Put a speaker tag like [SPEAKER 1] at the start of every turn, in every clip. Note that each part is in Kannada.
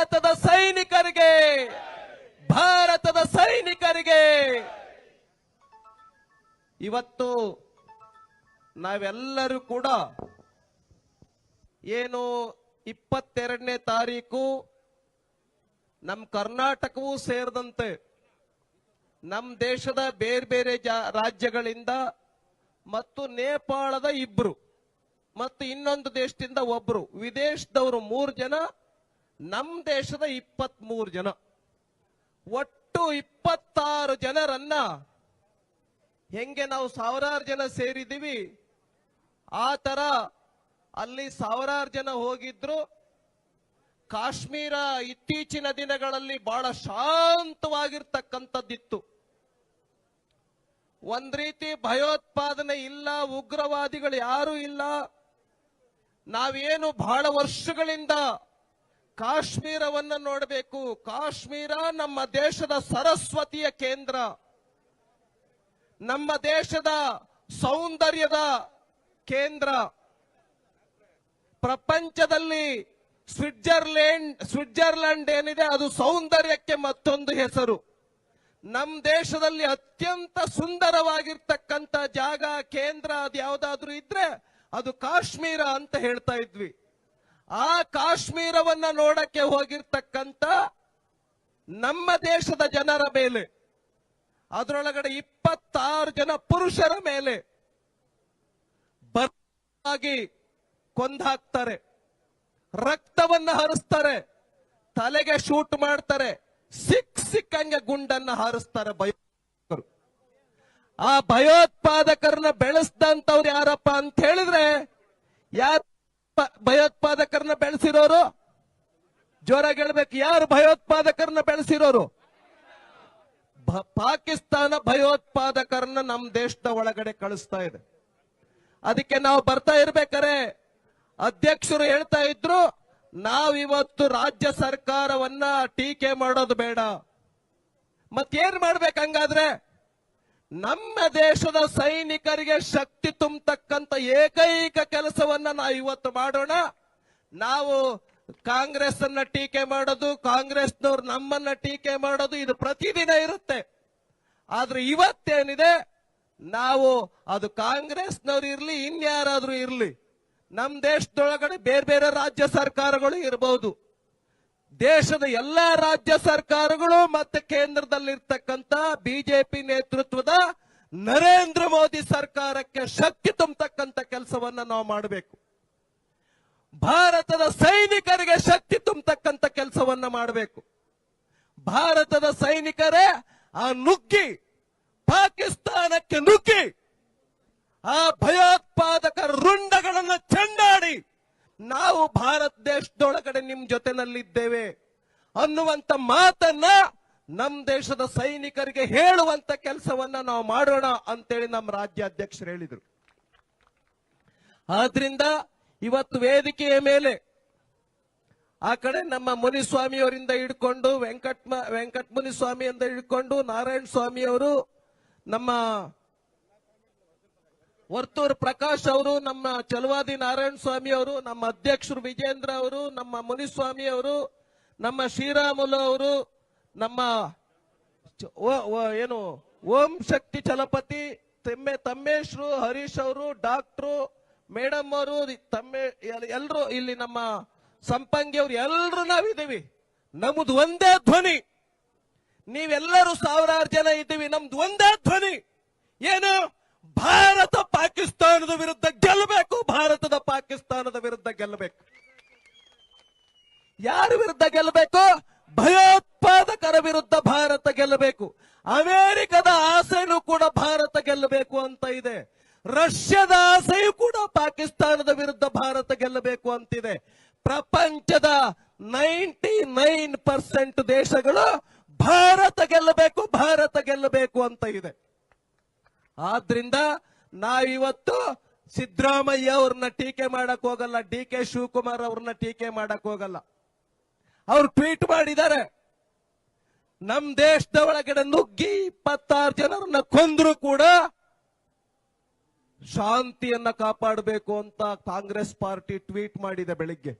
[SPEAKER 1] ಭಾರತದ ಸೈನಿಕರಿಗೆ, ಭಾರತದ ಸೈನಿಕರಿಗೆ ಇವತ್ತು ನಾವೆಲ್ಲರೂ ಕೂಡ ಏನು 22ನೇ ತಾರೀಕು ನಮ್ಮ ಕರ್ನಾಟಕವೂ ಸೇರಿದಂತೆ ನಮ್ಮ ದೇಶದ ಬೇರೆ ಬೇರೆ ರಾಜ್ಯಗಳಿಂದ ಮತ್ತು ನೇಪಾಳದ 2 ಮತ್ತು ಇನ್ನೊಂದು ದೇಶದಿಂದ 1 ವಿದೇಶದವರು 3 ಜನ, ನಮ್ಮ ದೇಶದ 23 ಜನ, ಒಟ್ಟು 26 ಜನರನ್ನ ಹೆಂಗೆ ನಾವು ಸಾವಿರಾರು ಜನ ಸೇರಿದೀವಿ ಆ ತರ ಅಲ್ಲಿ ಸಾವಿರಾರು ಜನ ಹೋಗಿದ್ರು. ಕಾಶ್ಮೀರ ಇತ್ತೀಚಿನ ದಿನಗಳಲ್ಲಿ ಬಹಳ ಶಾಂತವಾಗಿರ್ತಕ್ಕಂಥದ್ದಿತ್ತು. ಒಂದ್ ರೀತಿ ಭಯೋತ್ಪಾದನೆ ಇಲ್ಲ, ಉಗ್ರವಾದಿಗಳು ಯಾರು ಇಲ್ಲ. ನಾವೇನು ಬಹಳ ವರ್ಷಗಳಿಂದ ಕಾಶ್ಮೀರವನ್ನ ನೋಡಬೇಕು. ಕಾಶ್ಮೀರ ನಮ್ಮ ದೇಶದ ಸರಸ್ವತಿಯ ಕೇಂದ್ರ, ನಮ್ಮ ದೇಶದ ಸೌಂದರ್ಯದ ಕೇಂದ್ರ. ಪ್ರಪಂಚದಲ್ಲಿ ಸ್ವಿಟ್ಜರ್ಲೆಂಡ್ ಏನಿದೆ ಅದು ಸೌಂದರ್ಯಕ್ಕೆ ಮತ್ತೊಂದು ಹೆಸರು. ನಮ್ಮ ದೇಶದಲ್ಲಿ ಅತ್ಯಂತ ಸುಂದರವಾಗಿರ್ತಕ್ಕಂಥ ಜಾಗ ಕೇಂದ್ರ ಅದು ಯಾವುದಾದ್ರೂ ಇದ್ರೆ ಅದು ಕಾಶ್ಮೀರ ಅಂತ ಹೇಳ್ತಾ ಇದ್ವಿ. ಆ ಕಾಶ್ಮೀರವನ್ನ ನೋಡಕ್ಕೆ ಹೋಗಿರ್ತಕ್ಕಂಥ ನಮ್ಮ ದೇಶದ ಜನರ ಮೇಲೆ, ಅದರೊಳಗಡೆ 26 ಜನ ಪುರುಷರ ಮೇಲೆ ಬರವಾಗಿ ಕೊಂದಾಕ್ತಾರೆ, ರಕ್ತವನ್ನ ಹರಿಸ್ತಾರೆ, ತಲೆಗೆ ಶೂಟ್ ಮಾಡ್ತಾರೆ, ಸಿಕ್ಕಂಗೆ ಗುಂಡನ್ನ ಹಾರಿಸ್ತಾರೆ ಭಯೋತ್ಪಾದಕರು. ಆ ಭಯೋತ್ಪಾದಕರನ್ನ ಬೆಳೆಸಿದಂತವ್ರು ಯಾರಪ್ಪ ಅಂತ ಹೇಳಿದ್ರೆ, ಯಾರು ಭಯೋತ್ಪಾದಕರನ್ನ ಬೆಳೆಸಿರೋರು? ಜೋರಾಗಿ ಹೇಳ್ಬೇಕು, ಯಾರು ಭಯೋತ್ಪಾದಕರನ್ನ ಬೆಳೆಸಿರೋರು? ಪಾಕಿಸ್ತಾನ ಭಯೋತ್ಪಾದಕರನ್ನ ನಮ್ಮ ದೇಶದ ಒಳಗಡೆ ಕಳಿಸ್ತಾ ಇದೆ. ಅದಕ್ಕೆ ನಾವು ಬರ್ತಾ ಇರ್ಬೇಕಾರೆ ಅಧ್ಯಕ್ಷರು ಹೇಳ್ತಾ ಇದ್ರು, ನಾವಿವತ್ತು ರಾಜ್ಯ ಸರ್ಕಾರವನ್ನ ಟೀಕೆ ಮಾಡೋದು ಬೇಡ. ಮತ್ತೇನ್ ಮಾಡ್ಬೇಕಂಗಾದ್ರೆ, ನಮ್ಮ ದೇಶದ ಸೈನಿಕರಿಗೆ ಶಕ್ತಿ ತುಂಬತಕ್ಕಂತ ಏಕೈಕ ಕೆಲಸವನ್ನ ನಾವು ಇವತ್ತು ಮಾಡೋಣ. ನಾವು ಕಾಂಗ್ರೆಸ್ ಅನ್ನ ಟೀಕೆ ಮಾಡೋದು, ಕಾಂಗ್ರೆಸ್ನವ್ರು ನಮ್ಮನ್ನ ಟೀಕೆ ಮಾಡೋದು ಇದು ಪ್ರತಿದಿನ ಇರುತ್ತೆ. ಆದ್ರೆ ಇವತ್ತೇನಿದೆ, ನಾವು ಅದು ಕಾಂಗ್ರೆಸ್ನವ್ರು ಇರ್ಲಿ ಇನ್ಯಾರಾದ್ರೂ ಇರ್ಲಿ, ನಮ್ಮ ದೇಶದೊಳಗಡೆ ಬೇರೆ ಬೇರೆ ರಾಜ್ಯ ಸರ್ಕಾರಗಳು ಇರಬಹುದು, ದೇಶದ ಎಲ್ಲಾ ರಾಜ್ಯ ಸರ್ಕಾರಗಳು ಮತ್ತೆ ಕೇಂದ್ರದಲ್ಲಿರ್ತಕ್ಕಂಥ ಬಿಜೆಪಿ ನೇತೃತ್ವದ ನರೇಂದ್ರ ಮೋದಿ ಸರ್ಕಾರಕ್ಕೆ ಶಕ್ತಿ ತುಂಬತಕ್ಕಂಥ ಕೆಲಸವನ್ನ ನಾವು ಮಾಡಬೇಕು. ಭಾರತದ ಸೈನಿಕರಿಗೆ ಶಕ್ತಿ ತುಂಬತಕ್ಕಂಥ ಕೆಲಸವನ್ನ ಮಾಡಬೇಕು. ಭಾರತದ ಸೈನಿಕರೇ ಆ ನುಗ್ಗಿ ಪಾಕಿಸ್ತಾನಕ್ಕೆ ನುಗ್ಗಿ ಆ ಭಯೋತ್ಪಾದಕ ರುಂಡಗಳನ್ನು ಚೆಂಡಾಡಿ ನಾವು ಭಾರತ ದೇಶದೊಳಗಡೆ ನಿಮ್ ಜೊತೆನಲ್ಲಿದ್ದೇವೆ ಅನ್ನುವಂತ ಮಾತನ್ನ ನಮ್ಮ ದೇಶದ ಸೈನಿಕರಿಗೆ ಹೇಳುವಂತ ಕೆಲಸವನ್ನ ನಾವು ಮಾಡೋಣ ಅಂತೇಳಿ ನಮ್ಮ ರಾಜ್ಯಾಧ್ಯಕ್ಷರು ಹೇಳಿದ್ರು. ಆದ್ರಿಂದ ಇವತ್ತು ವೇದಿಕೆಯ ಮೇಲೆ ಆ ಕಡೆ ನಮ್ಮ ಮುನಿಸ್ವಾಮಿಯವರಿಂದ ಹಿಡ್ಕೊಂಡು ವೆಂಕಟ ಮುನಿಸ್ವಾಮಿಯಿಂದ ಹಿಡ್ಕೊಂಡು ನಾರಾಯಣ ಸ್ವಾಮಿ ಅವರು, ನಮ್ಮ ವರ್ತೂರ್ ಪ್ರಕಾಶ್ ಅವರು, ನಮ್ಮ ಚಲವಾದಿ ನಾರಾಯಣ ಸ್ವಾಮಿ ಅವರು, ನಮ್ಮ ಅಧ್ಯಕ್ಷರು ವಿಜೇಂದ್ರ ಅವರು, ನಮ್ಮ ಮುನಿಸ್ವಾಮಿ ಅವರು, ನಮ್ಮ ಶ್ರೀರಾಮುಲು ಅವರು, ನಮ್ಮ ಏನು ಓಂ ಶಕ್ತಿ ಚಲಪತಿ ತಮ್ಮೇಶ್ರು, ಹರೀಶ್ ಅವರು, ಡಾಕ್ಟ್ರು, ಮೇಡಮ್ ಅವರು, ಎಲ್ರು ಇಲ್ಲಿ ನಮ್ಮ ಸಂಪಂಗಿ ಅವರು, ಎಲ್ರು ನಾವಿದ್ದೀವಿ. ನಮ್ದು ಒಂದೇ ಧ್ವನಿ. ನೀವೆಲ್ಲರೂ ಸಾವಿರಾರು ಜನ ಇದ್ದೀವಿ, ನಮ್ದು ಒಂದೇ ಧ್ವನಿ. ಏನು? ಭಾರತ ಪಾಕಿಸ್ತಾನದ ವಿರುದ್ಧ ಗೆಲ್ಲಬೇಕು, ಭಾರತದ ಪಾಕಿಸ್ತಾನದ ವಿರುದ್ಧ ಗೆಲ್ಲಬೇಕು. ಯಾರ ವಿರುದ್ಧ ಗೆಲ್ಲಬೇಕು? ಭಯೋತ್ಪಾದಕರ ವಿರುದ್ಧ ಭಾರತ ಗೆಲ್ಲಬೇಕು. ಅಮೆರಿಕದ ಆಸೆನೂ ಕೂಡ ಭಾರತ ಗೆಲ್ಲಬೇಕು ಅಂತ ಇದೆ. ರಷ್ಯಾದ ಆಸೆಯೂ ಕೂಡ ಪಾಕಿಸ್ತಾನದ ವಿರುದ್ಧ ಭಾರತ ಗೆಲ್ಲಬೇಕು ಅಂತಿದೆ. ಪ್ರಪಂಚದ 99% ದೇಶಗಳು ಭಾರತ ಗೆಲ್ಲಬೇಕು, ಭಾರತ ಗೆಲ್ಲಬೇಕು ಅಂತ ಇದೆ. ಆದ್ರಿಂದ ನಾವಿವತ್ತು ಸಿದ್ದರಾಮಯ್ಯ ಅವ್ರನ್ನ ಟೀಕೆ ಮಾಡಕ್ ಹೋಗಲ್ಲ, ಡಿ ಕೆ ಶಿವಕುಮಾರ್ ಅವ್ರನ್ನ ಟೀಕೆ ಮಾಡಕ್ ಹೋಗಲ್ಲ. ಅವ್ರು ಟ್ವೀಟ್ ಮಾಡಿದ್ದಾರೆ, ನಮ್ ದೇಶದ ಒಳಗಡೆ ನುಗ್ಗಿ 26 ಜನರನ್ನ ಕೊಂದ್ರು ಕೂಡ ಶಾಂತಿಯನ್ನ ಕಾಪಾಡಬೇಕು ಅಂತ ಕಾಂಗ್ರೆಸ್ ಪಾರ್ಟಿ ಟ್ವೀಟ್ ಮಾಡಿದೆ ಬೆಳಿಗ್ಗೆ.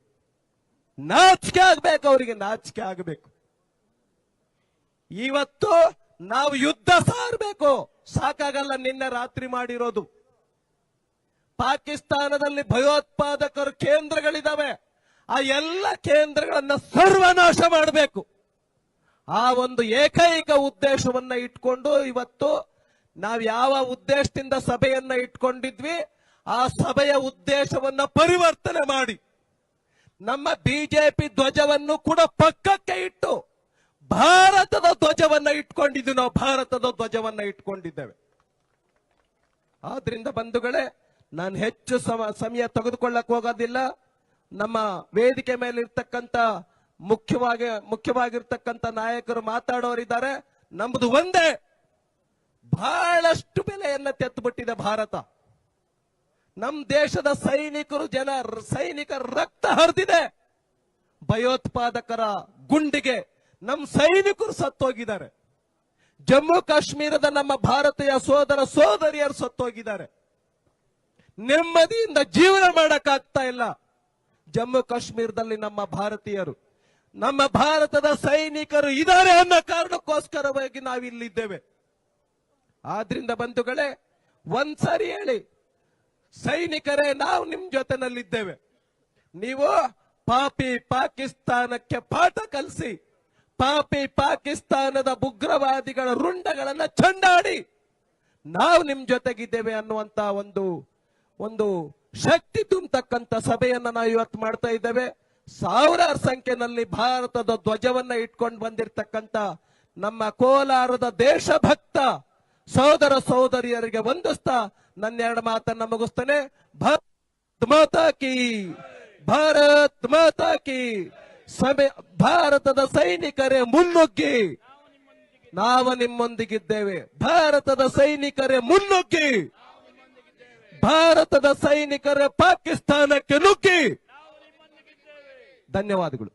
[SPEAKER 1] ನಾಚಿಕೆ ಆಗ್ಬೇಕು, ಅವರಿಗೆ ನಾಚಿಕೆ ಆಗಬೇಕು. ಇವತ್ತು ನಾವು ಯುದ್ಧ ಸಾರಬೇಕು. ಸಾಕಾಗಲ್ಲ ನಿನ್ನೆ ರಾತ್ರಿ ಮಾಡಿರೋದು. ಪಾಕಿಸ್ತಾನದಲ್ಲಿ ಭಯೋತ್ಪಾದಕರ ಕೇಂದ್ರಗಳಿದಾವೆ, ಆ ಎಲ್ಲ ಕೇಂದ್ರಗಳನ್ನ ಸರ್ವನಾಶ ಮಾಡಬೇಕು. ಆ ಒಂದು ಏಕೈಕ ಉದ್ದೇಶವನ್ನ ಇಟ್ಕೊಂಡು ಇವತ್ತು ನಾವು ಯಾವ ಉದ್ದೇಶದಿಂದ ಸಭೆಯನ್ನ ಇಟ್ಕೊಂಡಿದ್ವಿ, ಆ ಸಭೆಯ ಉದ್ದೇಶವನ್ನ ಪರಿವರ್ತನೆ ಮಾಡಿ ನಮ್ಮ ಬಿಜೆಪಿ ಧ್ವಜವನ್ನು ಕೂಡ ಪಕ್ಕಕ್ಕೆ ಇಟ್ಟು ಭಾರತದ ಧ್ವಜವನ್ನ ಇಟ್ಕೊಂಡಿದ್ವಿ. ನಾವು ಭಾರತದ ಧ್ವಜವನ್ನ ಇಟ್ಕೊಂಡಿದ್ದೇವೆ. ಆದ್ರಿಂದ ಬಂಧುಗಳೇ, ನಾನು ಹೆಚ್ಚು ಸಮಯ ತೆಗೆದುಕೊಳ್ಳಕ್ ಹೋಗೋದಿಲ್ಲ. ನಮ್ಮ ವೇದಿಕೆ ಮೇಲೆ ಇರ್ತಕ್ಕಂಥ ಮುಖ್ಯವಾಗಿರ್ತಕ್ಕಂಥ ನಾಯಕರು ಮಾತಾಡೋರಿದ್ದಾರೆ. ನಮ್ದು ಒಂದೇ, ಬಹಳಷ್ಟು ಬೆಲೆಯನ್ನ ತೆತ್ತುಬಿಟ್ಟಿದೆ ಭಾರತ. ನಮ್ಮ ದೇಶದ ಸೈನಿಕರ ರಕ್ತ ಹರಿದಿದೆ. ಭಯೋತ್ಪಾದಕರ ಗುಂಡಿಗೆ ನಮ್ಮ ಸೈನಿಕರು ಸತ್ತೋಗಿದ್ದಾರೆ. ಜಮ್ಮು ಕಾಶ್ಮೀರದ ನಮ್ಮ ಭಾರತೀಯ ಸೋದರ ಸೋದರಿಯರು ಸತ್ತೋಗಿದ್ದಾರೆ. ನೆಮ್ಮದಿಯಿಂದ ಜೀವನ ಮಾಡಕ್ಕಾಗ್ತಾ ಇಲ್ಲ. ಜಮ್ಮು ಕಾಶ್ಮೀರದಲ್ಲಿ ನಮ್ಮ ಭಾರತೀಯರು, ನಮ್ಮ ಭಾರತದ ಸೈನಿಕರು ಇದ್ದಾರೆ ಅನ್ನೋ ಕಾರಣಕ್ಕೋಸ್ಕರವಾಗಿ ನಾವಿಲ್ಲಿದ್ದೇವೆ. ಆದ್ರಿಂದ ಬಂಧುಗಳೇ, ಒಂದ್ಸರಿ ಹೇಳಿ, ಸೈನಿಕರೇ, ನಾವು ನಿಮ್ ಜೊತೆನಲ್ಲಿದ್ದೇವೆ. ನೀವು ಪಾಪಿ ಪಾಕಿಸ್ತಾನಕ್ಕೆ ಪಾಠ ಕಲಿಸಿ, ಪಾಪಿ ಪಾಕಿಸ್ತಾನದ ಉಗ್ರವಾದಿಗಳ ರುಂಡಗಳನ್ನ ಚಂಡಾಡಿ ನಾವು ನಿಮ್ ಜೊತೆಗಿದ್ದೇವೆ ಅನ್ನುವಂತ ಒಂದು ಶಕ್ತಿ ತುಂಬತಕ್ಕಂತ ಸಭೆಯನ್ನ ನಾವು ಇವತ್ತು ಮಾಡ್ತಾ ಇದ್ದೇವೆ. ಸಾವಿರಾರು ಸಂಖ್ಯೆಯಲ್ಲಿ ಭಾರತದ ಧ್ವಜವನ್ನ ಇಟ್ಕೊಂಡು ಬಂದಿರತಕ್ಕಂತ ನಮ್ಮ ಕೋಲಾರದ ದೇಶಭಕ್ತ ಸೋದರ ಸೋದರಿಯರಿಗೆ ವಂದಿಸ್ತಾ ನನ್ನೆರಡು ಮಾತನ್ನ ಮುಗಿಸ್ತೇನೆ. ಭಾರತ್ ಮಾತಾ ಕಿ, ಭಾರತ್ ಮಾತಾ ಕಿ. ಭಾರತದ ಸೈನಿಕರೇ ಮುನ್ನುಗ್ಗಿ, ನಾವು ನಿಮ್ಮೊಂದಿಗಿದ್ದೇವೆ. ಭಾರತದ ಸೈನಿಕರೇ ಮುನ್ನುಗ್ಗಿ, ಭಾರತದ ಸೈನಿಕರೇ ಪಾಕಿಸ್ತಾನಕ್ಕೆ ನುಗ್ಗಿ. ಧನ್ಯವಾದಗಳು.